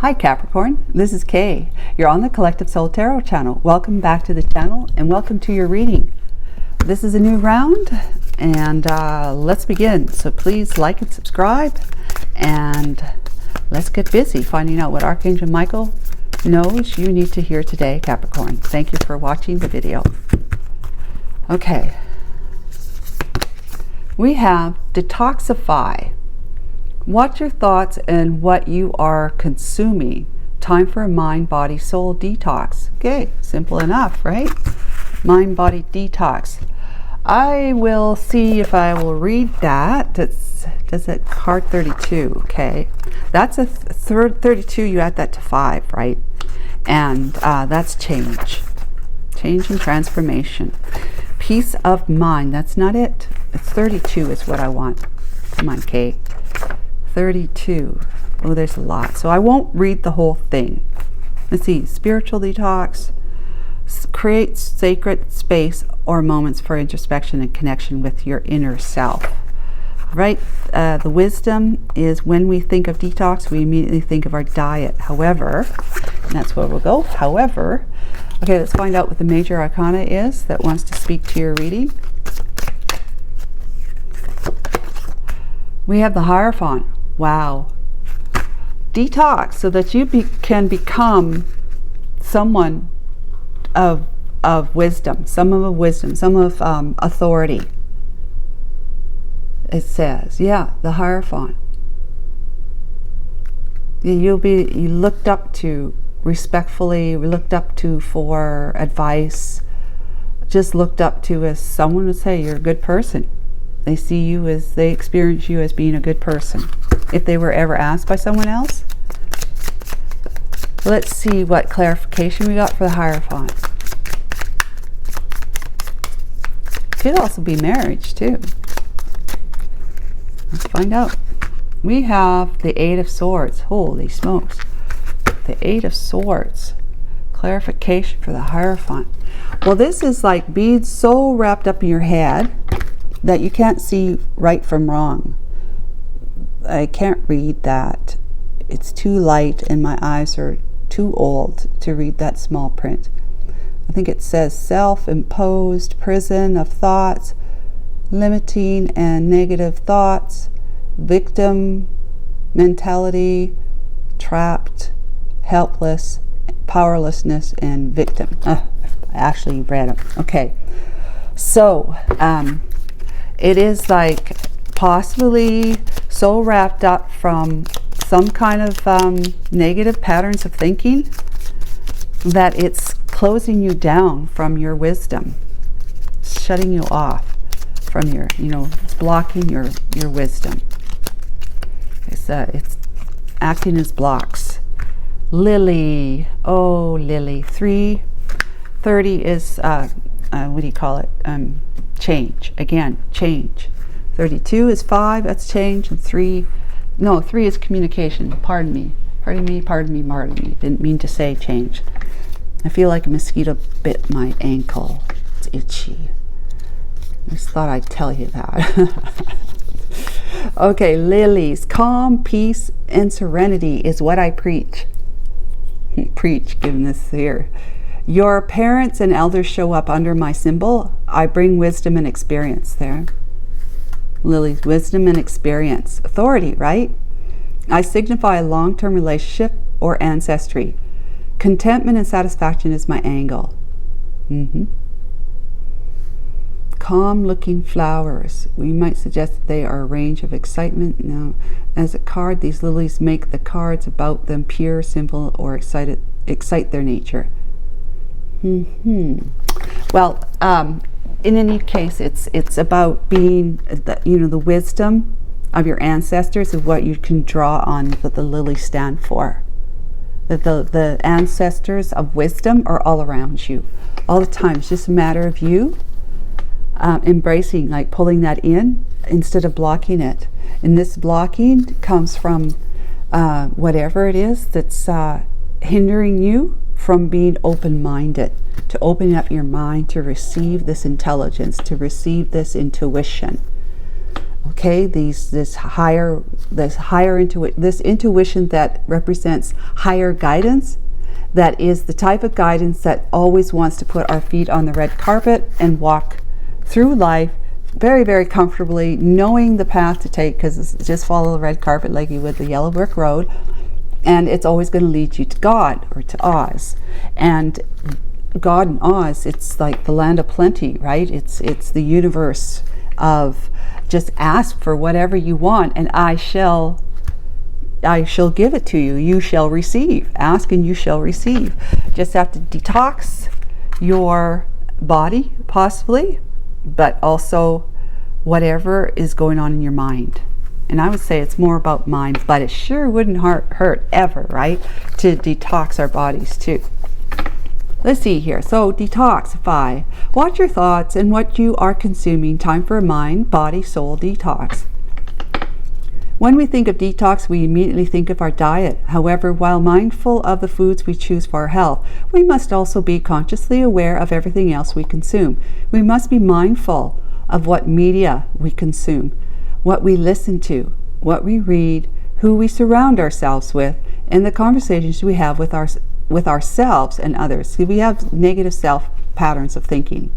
Hi Capricorn, this is Kay. You're on the Collective Soul Tarot channel. Welcome back to the channel and welcome to your reading. This is a new round and let's begin. So please like and subscribe and let's get busy finding out what Archangel Michael knows you need to hear today, Capricorn. Thank you for watching the video. Okay. We have detoxify. Watch your thoughts and what you are consuming. Time for a mind, body, soul detox. Okay, simple enough, right? Mind, body detox. I will see if I will read that. Does it card 32? Okay, that's a third 32. You add that to 5, right? And that's change and transformation. Peace of mind. That's not it. It's 32 is what I want. Come on, Kate. 32. Oh, there's a lot. So I won't read the whole thing. Let's see. Spiritual detox. Create sacred space or moments for introspection and connection with your inner self. Right? The wisdom is when we think of detox, we immediately think of our diet. However, and that's where we'll go. However, okay, let's find out what the major arcana is that wants to speak to your reading. We have the Hierophant. Wow. Detox so that you can become someone of wisdom, some of authority. It says, yeah, the Hierophant. You looked up to respectfully, looked up to for advice, just looked up to as someone would say, you're a good person. They see you as, they experience you as being a good person. If they were ever asked by someone else. Let's see what clarification we got for the Hierophant. Could also be marriage too. Let's find out. We have the Eight of Swords. Holy smokes. The Eight of Swords. Clarification for the Hierophant. Well, this is like being so wrapped up in your head that you can't see right from wrong. I can't read that. It's too light and my eyes are too old to read that small print. I think it says self-imposed prison of thoughts, limiting and negative thoughts, victim mentality, trapped, helpless, powerlessness, and victim. I actually read them. Okay. So, it is like possibly so wrapped up from some kind of negative patterns of thinking that it's closing you down from your wisdom, shutting you off from your, it's blocking your wisdom. It's acting as blocks. Lily, oh Lily, 330 is what do you call it? Change. Again, change. 32 is 5, that's change, and 3 is communication. Pardon me. Didn't mean to say change. I feel like a mosquito bit my ankle. It's itchy. I just thought I'd tell you that. Okay, lilies. Calm, peace, and serenity is what I preach. Preach, given this here. Your parents and elders show up under my symbol. I bring wisdom and experience there. Lily's wisdom and experience. Authority, right? I signify a long-term relationship or ancestry. Contentment and satisfaction is my angle. Calm-looking flowers. We might suggest that they are a range of excitement. Now, as a card, these lilies make the cards about them pure, simple, or excite their nature. Well, in any case, it's about being, the wisdom of your ancestors is what you can draw on that the lilies stand for. That the ancestors of wisdom are all around you, all the time. It's just a matter of you embracing, like pulling that in instead of blocking it. And this blocking comes from whatever it is that's hindering you from being open-minded, to open up your mind to receive this intelligence, to receive this intuition. Okay, this intuition that represents higher guidance, that is the type of guidance that always wants to put our feet on the red carpet and walk through life very, very comfortably, knowing the path to take, because just follow the red carpet like you would the yellow brick road, and it's always going to lead you to God or to Oz. And God and Oz, it's like the land of plenty, right? It's the universe of just ask for whatever you want and I shall give it to you. You shall receive. Ask and you shall receive. Just have to detox your body, possibly, but also whatever is going on in your mind. And I would say it's more about mind, but it sure wouldn't hurt ever, right? To detox our bodies too. Let's see here. So detoxify. Watch your thoughts and what you are consuming. Time for a mind, body, soul detox. When we think of detox, we immediately think of our diet. However, while mindful of the foods we choose for our health, we must also be consciously aware of everything else we consume. We must be mindful of what media we consume, what we listen to, what we read, who we surround ourselves with, and the conversations we have with ourselves and others. See, we have negative self patterns of thinking,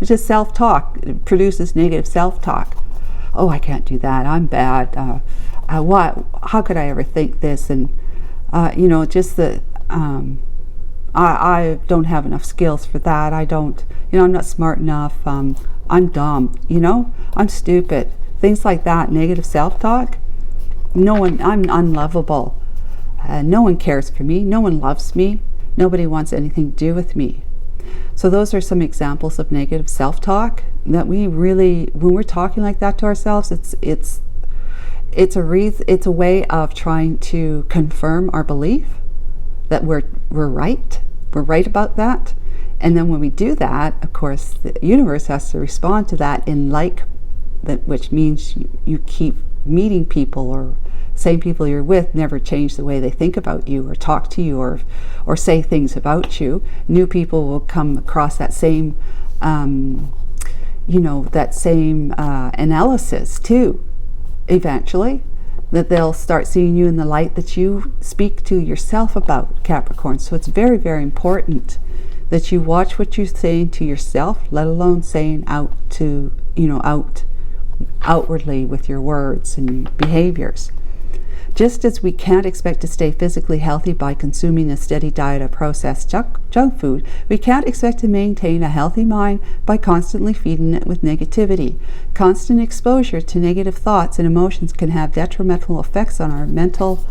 which is self-talk. It produces negative self-talk. Oh, I can't do that. I'm bad. How could I ever think this? And just the I don't have enough skills for that. I'm not smart enough. I'm dumb. I'm stupid. Things like that. Negative self-talk. I'm unlovable. No one cares for me. No one loves me. Nobody wants anything to do with me. So those are some examples of negative self-talk that we really, when we're talking like that to ourselves, it's a way of trying to confirm our belief that we're right. We're right about that. And then when we do that, of course, the universe has to respond to that in which means you keep meeting people, or same people you're with never change the way they think about you or talk to you or say things about you. New people will come across that same analysis too, eventually, that they'll start seeing you in the light that you speak to yourself about, Capricorn. So it's very, very important that you watch what you're saying to yourself, let alone saying outwardly with your words and behaviors. Just as we can't expect to stay physically healthy by consuming a steady diet of processed junk food, we can't expect to maintain a healthy mind by constantly feeding it with negativity. Constant exposure to negative thoughts and emotions can have detrimental effects on our mental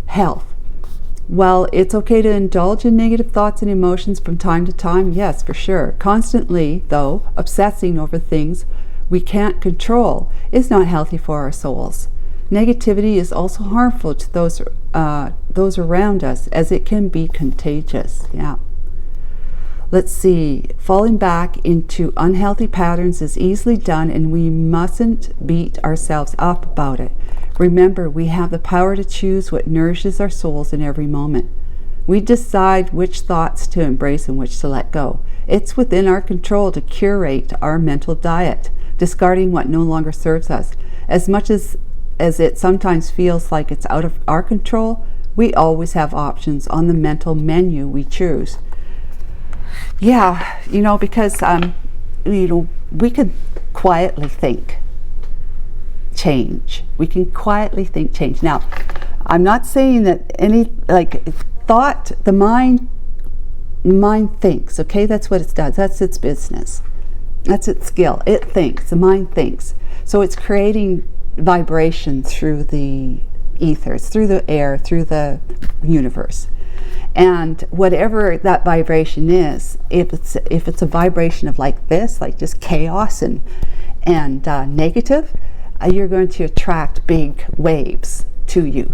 health. While it's okay to indulge in negative thoughts and emotions from time to time, yes, for sure. Constantly, though, obsessing over things we can't control is not healthy for our souls. Negativity is also harmful to those around us, as it can be contagious. Yeah. Let's see. Falling back into unhealthy patterns is easily done, and we mustn't beat ourselves up about it. Remember, we have the power to choose what nourishes our souls in every moment. We decide which thoughts to embrace and which to let go. It's within our control to curate our mental diet, discarding what no longer serves us. As much as it sometimes feels like it's out of our control, we always have options on the mental menu we choose. Yeah, because we can quietly think change. We can quietly think change. Now, I'm not saying that any thought, the mind thinks, okay? That's what it does. That's its business. That's its skill. It thinks. The mind thinks. So it's creating vibration through the ethers, through the air, through the universe. And whatever that vibration is, if it's a vibration of like this, like just chaos and negative, you're going to attract big waves to you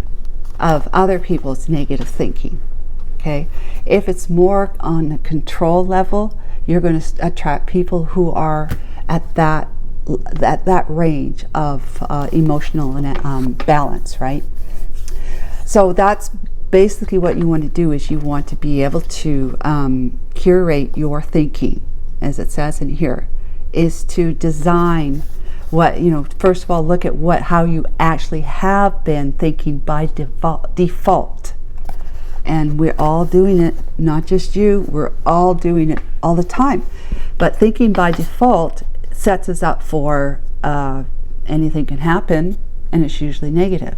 of other people's negative thinking. Okay? If it's more on a control level, you're going to attract people who are at that range of emotional and balance, right? So that's basically what you want to do, is you want to be able to curate your thinking, as it says in here, is to design what, you know, first of all, look at how you actually have been thinking by default. And we're all doing it, not just you, we're all doing it all the time. But thinking by default sets us up for anything can happen, and it's usually negative.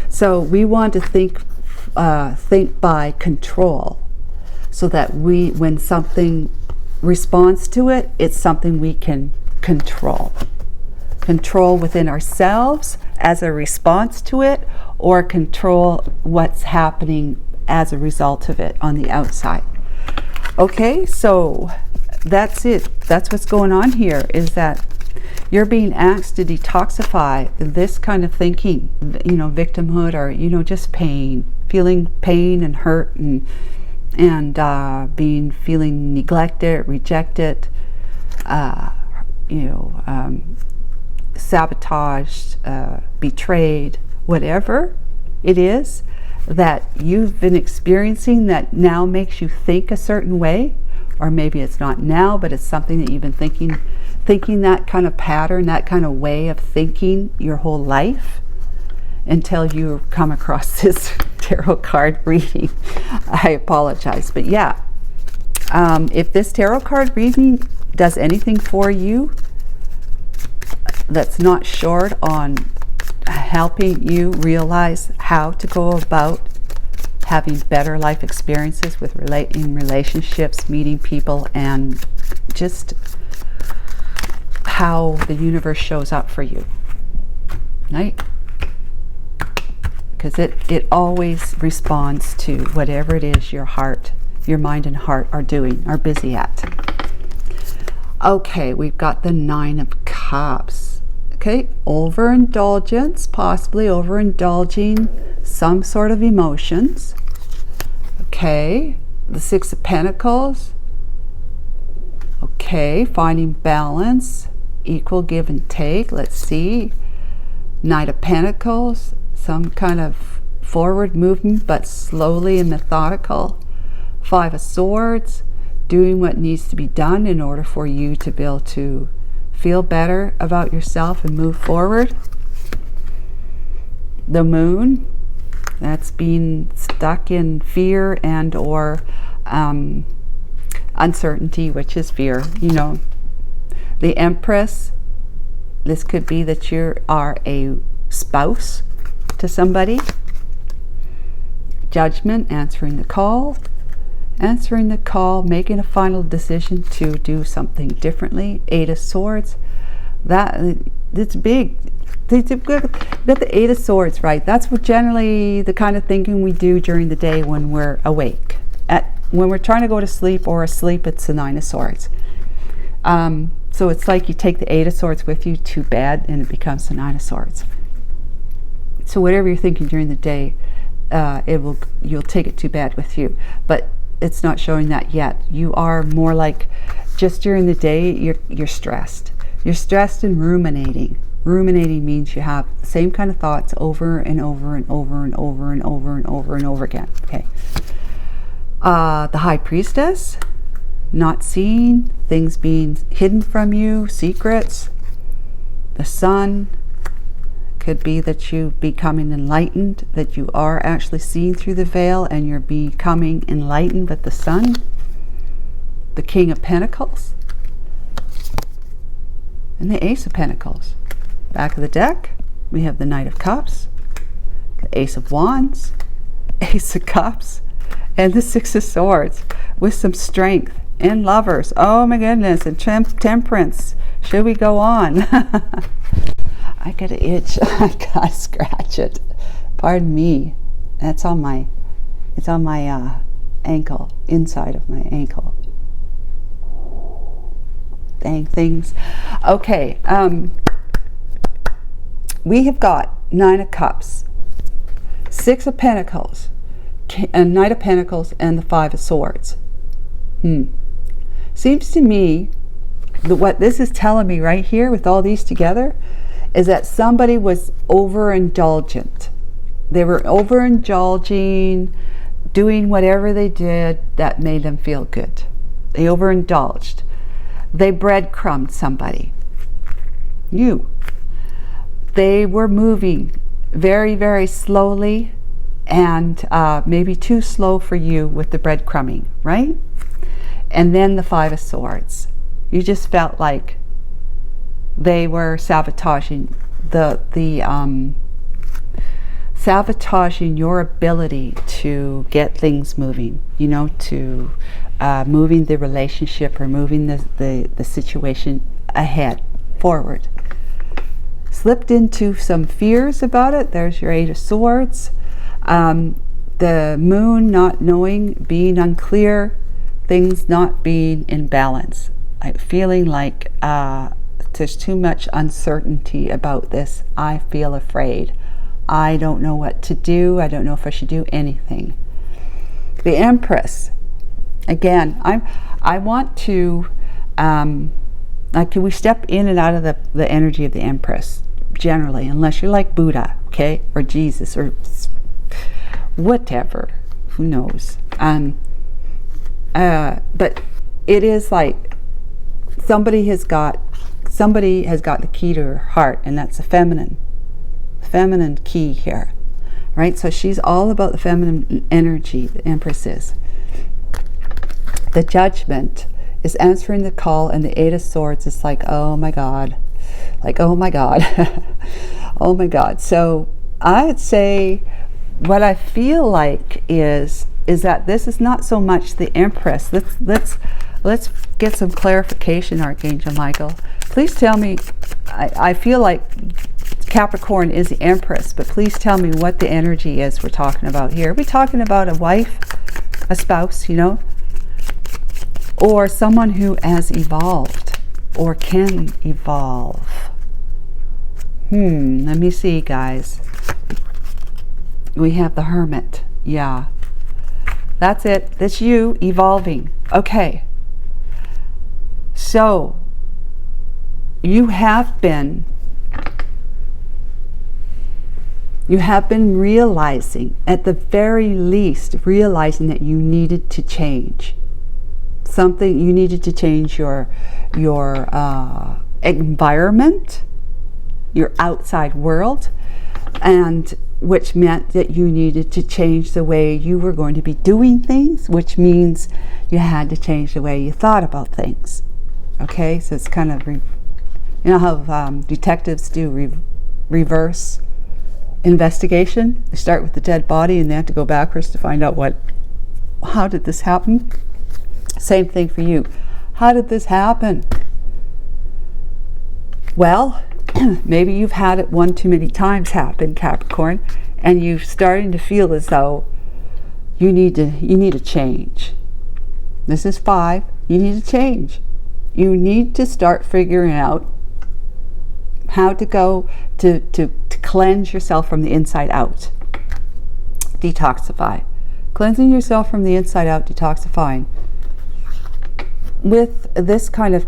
So we want to think by control, so that when something responds to it, it's something we can control. Control within ourselves as a response to it, or control what's happening as a result of it on the outside. Okay, so that's it. That's what's going on here, is that you're being asked to detoxify this kind of thinking, you know, victimhood, or, you know, just pain, feeling pain and hurt, and feeling neglected, rejected, you know, sabotaged, betrayed, whatever it is that you've been experiencing that now makes you think a certain way. Or maybe it's not now, but it's something that you've been thinking that kind of pattern, that kind of way of thinking your whole life, until you come across this tarot card reading. I apologize, but yeah, if this tarot card reading does anything for you that's not short on helping you realize how to go about having better life experiences with in relationships, meeting people, and just how the universe shows up for you, right? Because it always responds to whatever it is your heart, your mind and heart are doing, are busy at. Okay, we've got the Nine of Cups. Okay, overindulgence, possibly overindulging some sort of emotions. Okay, the Six of Pentacles. Okay, finding balance, equal give and take. Let's see. Knight of Pentacles, some kind of forward movement, but slowly and methodical. Five of Swords, doing what needs to be done in order for you to be able to feel better about yourself and move forward. The Moon, that's being stuck in fear and or uncertainty, which is fear, you know. The Empress, this could be that you are a spouse to somebody. Judgment, answering the call, making a final decision to do something differently. Eight of Swords, it's big. Got the Eight of Swords, right? That's what generally the kind of thinking we do during the day when we're awake. When we're trying to go to sleep or asleep, it's the Nine of Swords. So it's like you take the Eight of Swords with you to bed, and it becomes the Nine of Swords. So whatever you're thinking during the day, you'll take it to bed with you. But it's not showing that yet. You are more like, just during the day, you're stressed. You're stressed and ruminating. Ruminating means you have the same kind of thoughts over and over and over and over and over and over and over again. Okay. The High Priestess, not seeing, things being hidden from you, secrets. The Sun, could be that you becoming enlightened, that you are actually seeing through the veil and you're becoming enlightened with the Sun. The King of Pentacles and the Ace of Pentacles. Back of the deck, we have the Knight of Cups, the Ace of Wands, Ace of Cups, and the Six of Swords, with some strength and Lovers. Oh my goodness, and Temperance. Should we go on? I got an itch. I gotta scratch it. Pardon me. It's on my ankle, inside of my ankle. Dang things. Okay. We have got Nine of Cups, Six of Pentacles, and Knight of Pentacles, and the Five of Swords. Seems to me that what this is telling me right here with all these together is that somebody was overindulgent. They were overindulging, doing whatever they did that made them feel good. They overindulged. They breadcrumbed somebody. They were moving very, very slowly, and maybe too slow for you with the breadcrumbing, right? And then the Five of Swords. You just felt like they were sabotaging sabotaging your ability to get things moving, you know, to moving the relationship or moving the situation ahead, forward. Slipped into some fears about it. There's your Eight of Swords. The Moon not knowing, being unclear, things not being in balance. Feeling like there's too much uncertainty about this. I feel afraid. I don't know what to do. I don't know if I should do anything. The Empress. Again, I want to, like, we step in and out of the energy of the Empress, generally, unless you're like Buddha, okay, or Jesus, or whatever, who knows. But it is like somebody has got the key to her heart, and that's the feminine key here, right? So she's all about the feminine energy, the Empress is. The Judgment is answering the call, and the Eight of Swords is like, oh my God, like, oh my God, oh my God. So I'd say what I feel like is that this is not so much the Empress. Let's get some clarification, Archangel Michael. Please tell me, I feel like Capricorn is the Empress, but please tell me what the energy is we're talking about here. Are we talking about a wife, a spouse, you know? Or someone who has evolved or can evolve? Let me see, guys. We have the Hermit. Yeah. That's it. That's you evolving. Okay. So, you have been realizing, at the very least, realizing that you needed to change. Something, you needed to change your environment, your outside world, and which meant that you needed to change the way you were going to be doing things, which means you had to change the way you thought about things. Okay, so it's kind of, you know how detectives do reverse investigation? They start with the dead body and they have to go backwards to find out how did this happen? Same thing for you. How did this happen? Well, maybe you've had it one too many times happen, Capricorn, and you're starting to feel as though you need to change. This is 5. You need to change. You need to start figuring out how to go to cleanse yourself from the inside out. Detoxify. Cleansing yourself from the inside out, detoxifying. With this kind of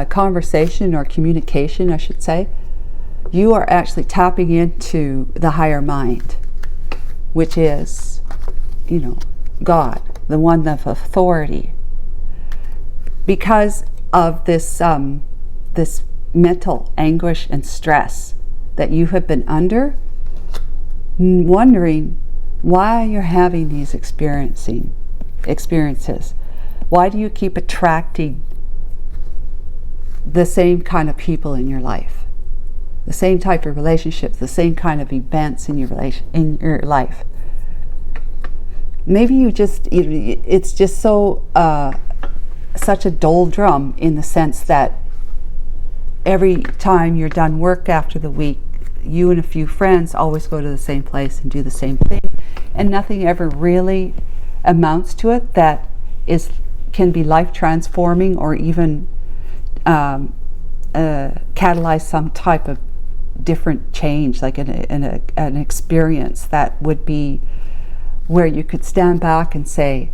conversation or communication, I should say, you are actually tapping into the higher mind, which is, you know, God, the one of authority. Because of this this mental anguish and stress that you have been under, wondering why you're having these experiences. Why do you keep attracting the same kind of people in your life, the same type of relationships, the same kind of events in your life? Maybe it's just so such a doldrum, in the sense that every time you're done work after the week, you and a few friends always go to the same place and do the same thing, and nothing ever really amounts to it that can be life transforming, or even catalyze some type of different change, like an experience that would be where you could stand back and say,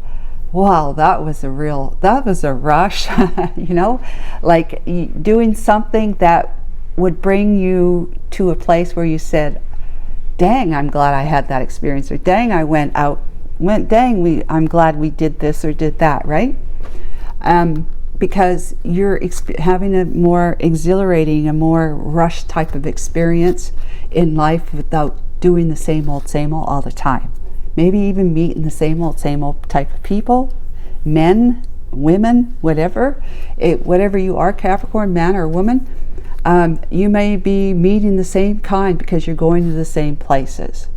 wow, that was a rush, you know, like doing something that would bring you to a place where you said, dang, I'm glad I had that experience, or dang, I went out, I'm glad we did this or did that, right? because you're having a more exhilarating, a more rush type of experience in life without doing the same old all the time. Maybe even meeting the same old type of people, men, women, whatever. Whatever you are, Capricorn, man or woman, you may be meeting the same kind because you're going to the same places.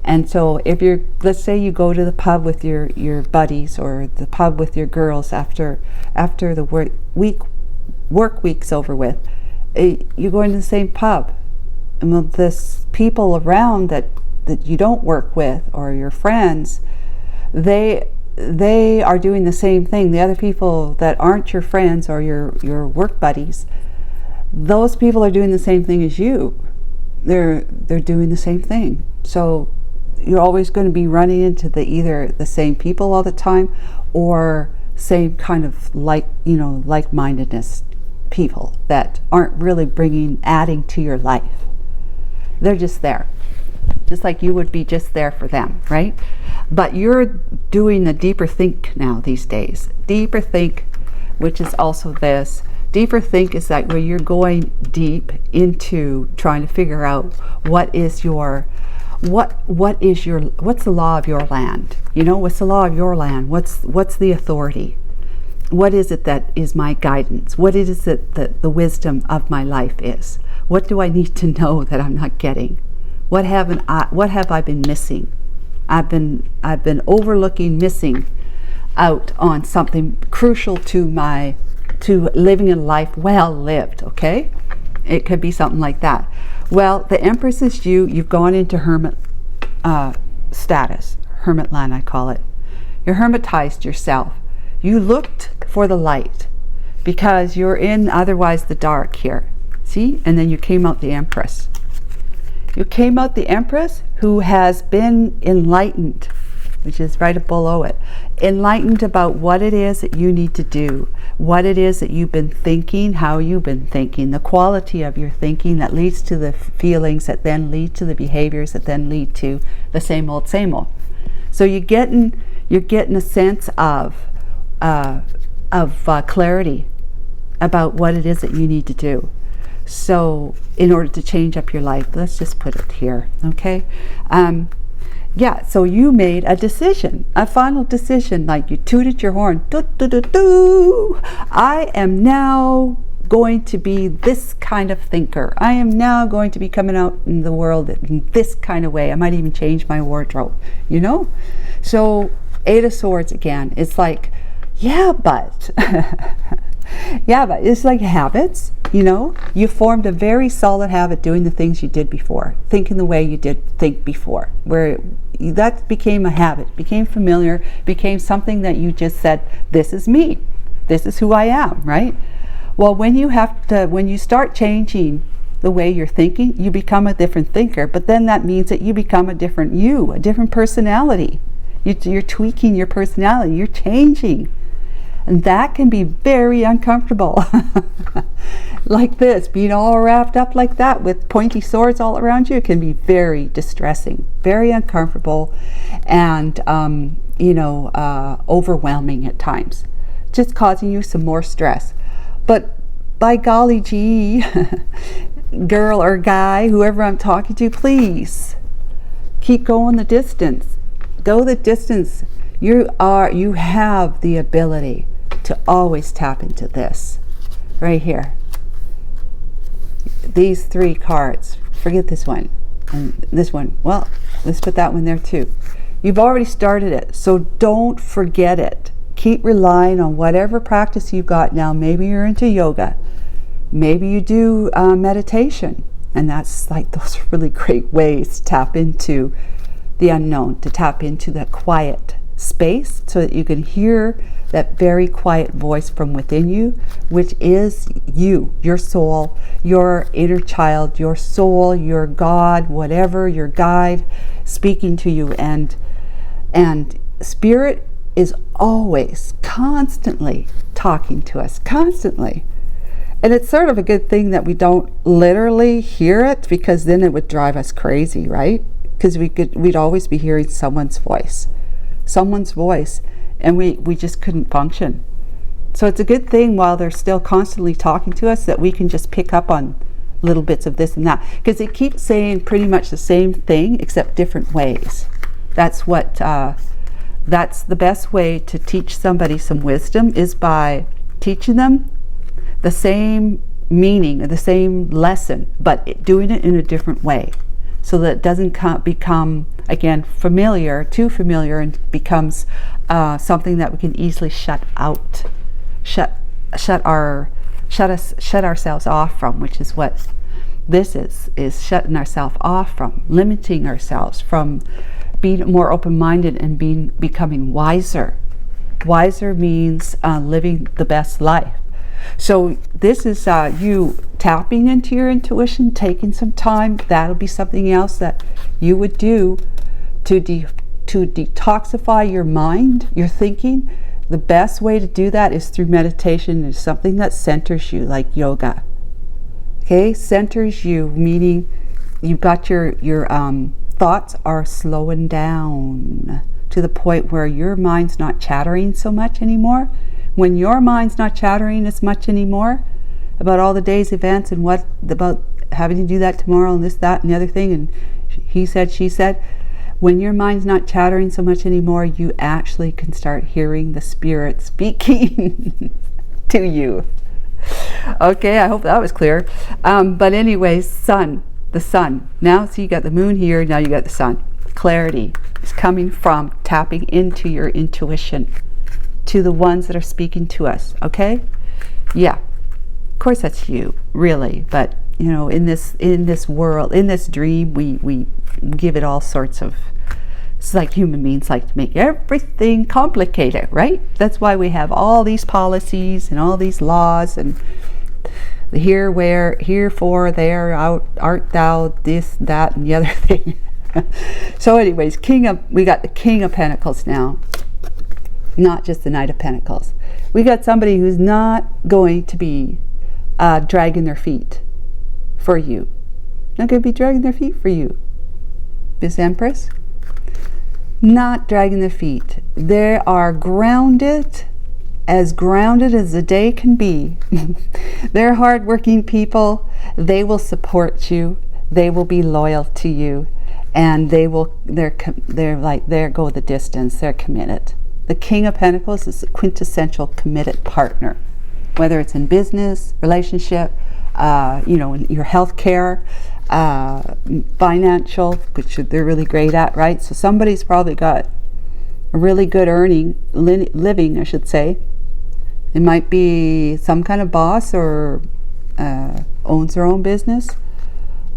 And so if you're, let's say you go to the pub with your buddies, or the pub with your girls after the work week's over with, you're going to the same pub. And this people around that you don't work with, or your friends, they are doing the same thing. The other people that aren't your friends or your work buddies, those people are doing the same thing as you. They're doing the same thing. So you're always going to be running into either the same people all the time, or same kind of like-mindedness people that aren't really adding to your life. They're just there, just like you would be just there for them, right? But you're doing the deeper think now these days. Deeper think, which is also this. Deeper think is that where you're going deep into trying to figure out what's the law of your land? What's the law of your land? What's the authority? What is it that is my guidance? What is it that the wisdom of my life is? What do I need to know that I'm not getting? What have I been missing? I've been overlooking, missing out on something crucial to living a life well lived, okay? It could be something like that. Well, the Empress is you've gone into hermit status, hermit land I call it. You're hermitized yourself. You looked for the light because you're in otherwise the dark here. See? And then you came out the Empress. You came out the Empress who has been enlightened, which is right below it. Enlightened about what it is that you need to do, what it is that you've been thinking, how you've been thinking, the quality of your thinking that leads to the feelings that then lead to the behaviors that then lead to the same old. So you're getting a sense of clarity about what it is that you need to do. So in order to change up your life, let's just put it here, okay? So you made a decision, a final decision, like you tooted your horn. I am now going to be this kind of thinker. I am now going to be coming out in the world in this kind of way. I might even change my wardrobe, So 8 of Swords again, it's like, yeah, but it's like habits, You formed a very solid habit doing the things you did before, thinking the way you did think before, where that became a habit, became familiar, became something that you just said, this is me, this is who I am, right? Well, when you start changing the way you're thinking, you become a different thinker, but then that means that you become a different you, a different personality. You're tweaking your personality, you're changing. And that can be very uncomfortable. Like this, being all wrapped up like that with pointy swords all around you, can be very distressing, very uncomfortable, and overwhelming at times, just causing you some more stress. But by golly gee, girl or guy, whoever I'm talking to, please keep going the distance. Go the distance. You have the ability to always tap into this right here. These 3 cards, forget this one and this one, well, let's put that one there too. You've already started it, so don't forget it. Keep relying on whatever practice you've got now. Maybe you're into yoga, maybe you do meditation, and that's like, those are really great ways to tap into the unknown, to tap into that quiet space so that you can hear that very quiet voice from within you, which is you, your soul, your inner child, your soul, your God, whatever, your guide speaking to you. And spirit is always constantly talking to us, constantly. And it's sort of a good thing that we don't literally hear it, because then it would drive us crazy, right? Because we'd always be hearing someone's voice, and we just couldn't function. So it's a good thing while they're still constantly talking to us that we can just pick up on little bits of this and that, because they keep saying pretty much the same thing except different ways. That's what that's the best way to teach somebody some wisdom, is by teaching them the same meaning or the same lesson, but doing it in a different way, so that it doesn't become, again, too familiar, and becomes something that we can easily shut ourselves off from, which is what this is shutting ourselves off from, limiting ourselves from being more open-minded and becoming wiser. Wiser means living the best life. So this is you tapping into your intuition, taking some time. That'll be something else that you would do to detoxify your mind, your thinking. The best way to do that is through meditation. Is something that centers you, like yoga. Okay, centers you, meaning you've got your thoughts are slowing down to the point where your mind's not chattering so much anymore. When your mind's not chattering as much anymore about all the day's events and what about having to do that tomorrow and this, that, and the other thing, and he said, she said, when your mind's not chattering so much anymore, you actually can start hearing the spirit speaking to you. Okay, I hope that was clear. But anyways, the sun. Now, so you got the moon here, now you got the sun. Clarity is coming from tapping into your intuition, to the ones that are speaking to us, okay? Yeah, of course that's you, really, but you know, in this world, in this dream, we give it all sorts of, it's like human beings like to make everything complicated, right? That's why we have all these policies and all these laws, and the here, where, herefore, there, out, art thou, this, that, and the other thing. So anyways, we got the King of Pentacles now, not just the Knight of Pentacles. We got somebody who's not going to be dragging their feet for you. Not going to be dragging their feet for you. Miss Empress? Not dragging their feet. They are grounded as the day can be. They're hardworking people. They will support you. They will be loyal to you, and they're go the distance. They're committed. The King of Pentacles is a quintessential committed partner, whether it's in business, relationship, your health care, financial, which they're really great at, right? So somebody's probably got a really good living, I should say. It might be some kind of boss, or owns their own business,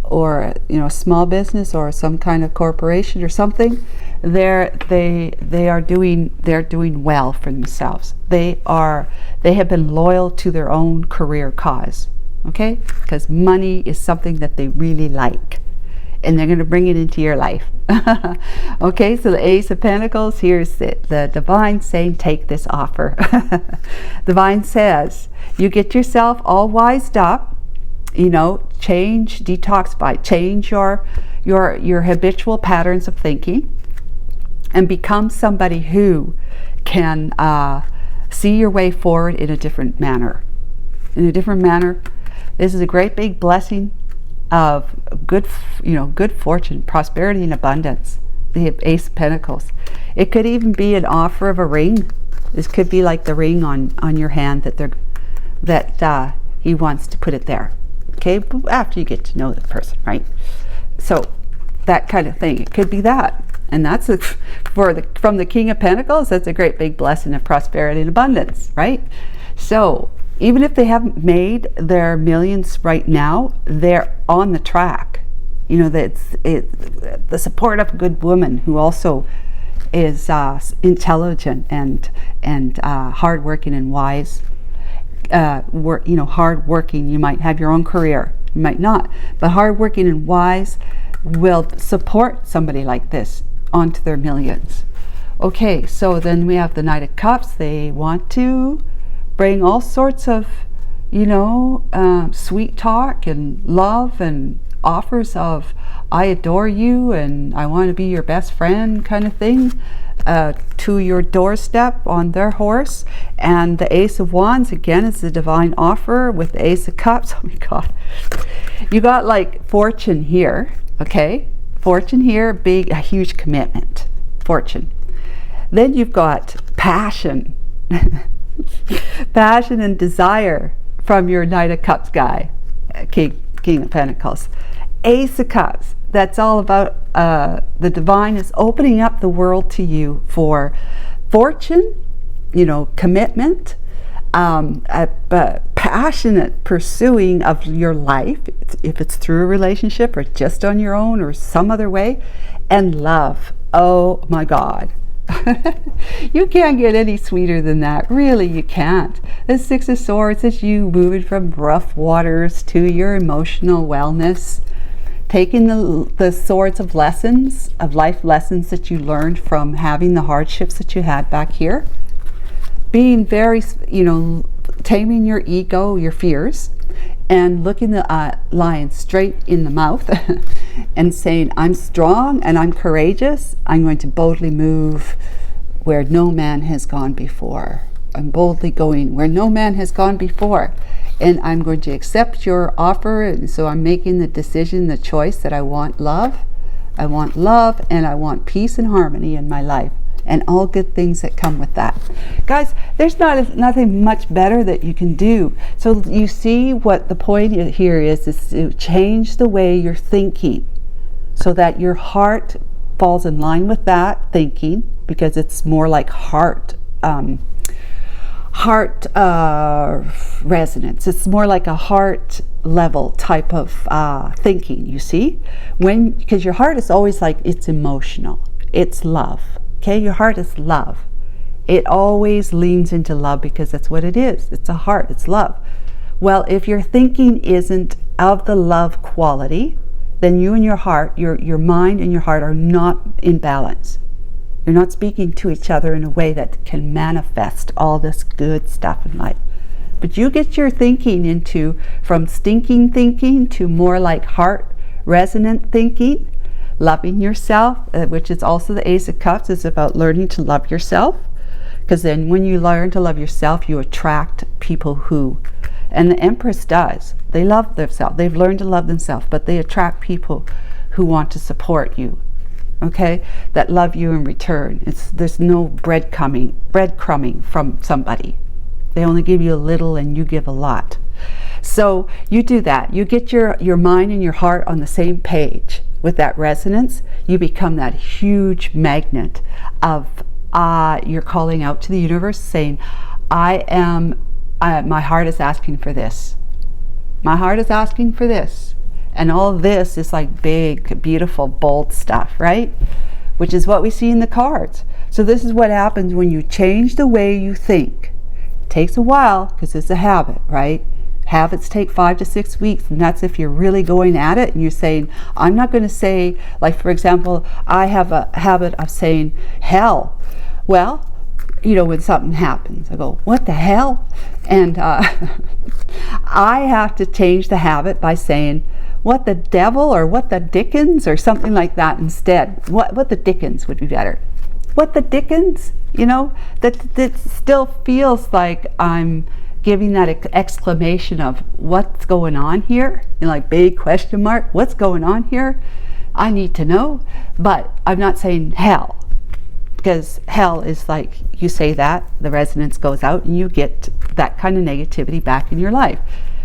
or a small business, or some kind of corporation or something. They're doing well for themselves. They have been loyal to their own career cause. Okay, because money is something that they really like, and they're going to bring it into your life. Okay, so the Ace of Pentacles, here's the Divine saying, take this offer. Divine says, you get yourself all wised up, change, detoxify, change your habitual patterns of thinking, and become somebody who can see your way forward in a different manner. This is a great big blessing of good fortune, prosperity, and abundance. The Ace of Pentacles. It could even be an offer of a ring. This could be like the ring on your hand that he wants to put it there. Okay, after you get to know the person, right? So that kind of thing. It could be that, and that's from the King of Pentacles. That's a great big blessing of prosperity and abundance, right? So even if they haven't made their millions right now, they're on the track. The support of a good woman who also is intelligent and hardworking and wise. Hardworking. You might have your own career, you might not, but hardworking and wise will support somebody like this onto their millions. Okay, so then we have the Knight of Cups. They want to bring all sorts of, sweet talk and love and offers of, I adore you and I want to be your best friend kind of thing. to your doorstep on their horse. And the Ace of Wands, again, is the divine offer with the Ace of Cups. Oh my God. You got like fortune here, okay? Fortune here, big, a huge commitment. Fortune. Then you've got passion. Passion and desire from your Knight of Cups guy, King of Pentacles. Ace of Cups, that's all about the divine is opening up the world to you for fortune, you know, commitment, a passionate pursuing of your life, if it's through a relationship or just on your own or some other way, and love. Oh my God. You can't get any sweeter than that. Really, you can't. The Six of Swords is you moving from rough waters to your emotional wellness, taking the swords of lessons, of life lessons that you learned from having the hardships that you had back here, being very, you know, taming your ego, your fears, and looking the lion straight in the mouth and saying, I'm strong and I'm courageous. I'm going to boldly move where no man has gone before. I'm boldly going where no man has gone before. And I'm going to accept your offer. And so I'm making the decision, the choice that I want love. I want love and I want peace and harmony in my life. And all good things that come with that. Guys, there's nothing much better that you can do. So you see what the point here is to change the way you're thinking so that your heart falls in line with that thinking, because it's more like heart resonance. It's more like a heart level type of thinking, you see? Because your heart is always like, it's emotional. It's love. Okay, your heart is love. It always leans into love because that's what it is. It's a heart, it's love. Well, if your thinking isn't of the love quality, then you and your heart, your mind and your heart are not in balance. You're not speaking to each other in a way that can manifest all this good stuff in life. But you get your thinking into from stinking thinking to more like heart resonant thinking. Loving yourself, which is also the Ace of Cups, is about learning to love yourself. Because then when you learn to love yourself, you attract people who, and the Empress does, they love themselves. They've learned to love themselves, but they attract people who want to support you, okay? That love you in return. There's no breadcrumbing from somebody. They only give you a little and you give a lot. So you do that. You get your mind and your heart on the same page. With that resonance, you become that huge magnet of you're calling out to the universe saying, my heart is asking for this. My heart is asking for this. And all this is like big, beautiful, bold stuff, right? Which is what we see in the cards. So this is what happens when you change the way you think. It takes a while because it's a habit, right? Habits take 5 to 6 weeks, and that's if you're really going at it and you're saying, I'm not going to say, like for example, I have a habit of saying hell. Well, you know, when something happens, I go, what the hell? And I have to change the habit by saying, what the devil, or what the dickens, or something like that instead. What the dickens would be better. What the dickens, you know, that still feels like I'm giving that exclamation of what's going on here, you know, like big question mark, what's going on here? I need to know. But I'm not saying hell, because hell is like, you say that, the resonance goes out and you get that kind of negativity back in your life.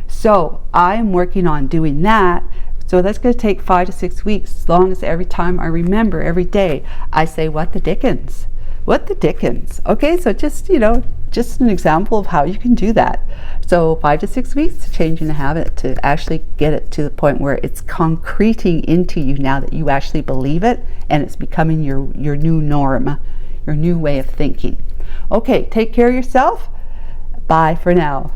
So I'm working on doing that. So that's going to take 5 to 6 weeks, as long as every time I remember, every day, I say, what the dickens? What the dickens? Okay, so just, you know, just an example of how you can do that. So 5 to 6 weeks to changing the habit, to actually get it to the point where it's concreting into you now that you actually believe it, and it's becoming your new norm, your new way of thinking. Okay, take care of yourself. Bye for now.